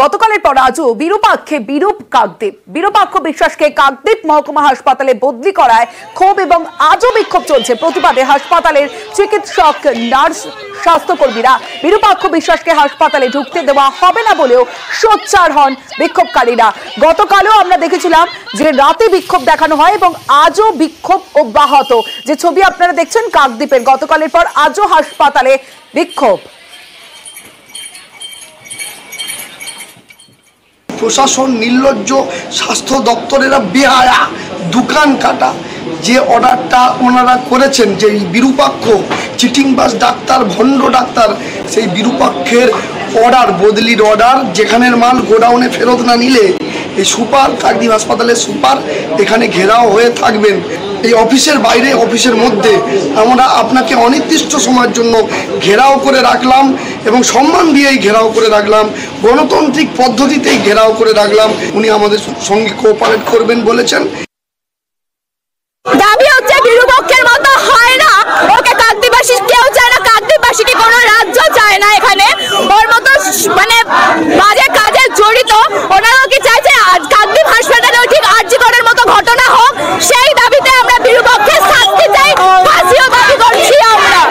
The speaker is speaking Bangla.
গতকালের পর আজও বিরূপাক্ষে বিরূপ কাকদ্বীপ। বিরূপাক্ষ বিশ্বাসকে কাকদ্বীপ মহকুমা হাসপাতালে বদলি করায় ক্ষোভ এবং আজও বিক্ষোভ চলছে। প্রতিবাদে হাসপাতালের চিকিৎসক, নার্স, স্বাস্থ্যকর্মীরা বিরূপাক্ষ বিশ্বাসকে হাসপাতালে ঢুকতে দেওয়া হবে না বলেও সোচ্চার হন বিক্ষোভকারীরা। গতকালও আমরা দেখেছিলাম যে রাতে বিক্ষোভ দেখানো হয় এবং আজও বিক্ষোভ অব্যাহত। যে ছবি আপনারা দেখছেন কাকদ্বীপের, গতকালের পর আজও হাসপাতালে বিক্ষোভ। প্রশাসন নির্লজ্জ, স্বাস্থ্য দপ্তরেরা বেহায়া, দোকান কাটা। যে অর্ডারটা ওনারা করেছেন, যে বিরূপাক্ষ চিটিংবাজ ডাক্তার, ভণ্ড ডাক্তার, সেই বিরূপাক্ষের অর্ডার, বদলির অর্ডার, যেখানের মাল গোডাউনে ফেরত না নিলে এই সুপার, কাকদ্বীপ হাসপাতালের সুপার এখানে ঘেরাও হয়ে থাকবেন। এই অফিসের বাইরে, অফিসের মধ্যে আমরা আপনাকে অনির্দিষ্ট সময়ের জন্য ঘেরাও করে রাখলাম এবং সম্মান দিয়েই ঘেরাও করে রাখলাম, গণতান্ত্রিক পদ্ধতিতেই ঘেরাও করে রাখলাম। উনি আমাদের সঙ্গে কোঅপারেট করবেন বলেছেন। দাবি হচ্ছে বিরূপাক্ষের মতো হয় না, ওকে কাকদ্বীপবাসী কেউ চায় না, কাকদ্বীপবাসী কি কোনো রাজ্য চায় না এখানে। ওর মতো মানে বাজে কাজে জড়িত ওনারাও কি চাইছে কাকদ্বীপ হাসপাতালে ঠিক আরজিকরের মতো ঘটনা হোক? সেই দাবিতে আমরা বিরূপাক্ষের শাস্তি চাই, ফাঁসিও দাবি করছি। আমরা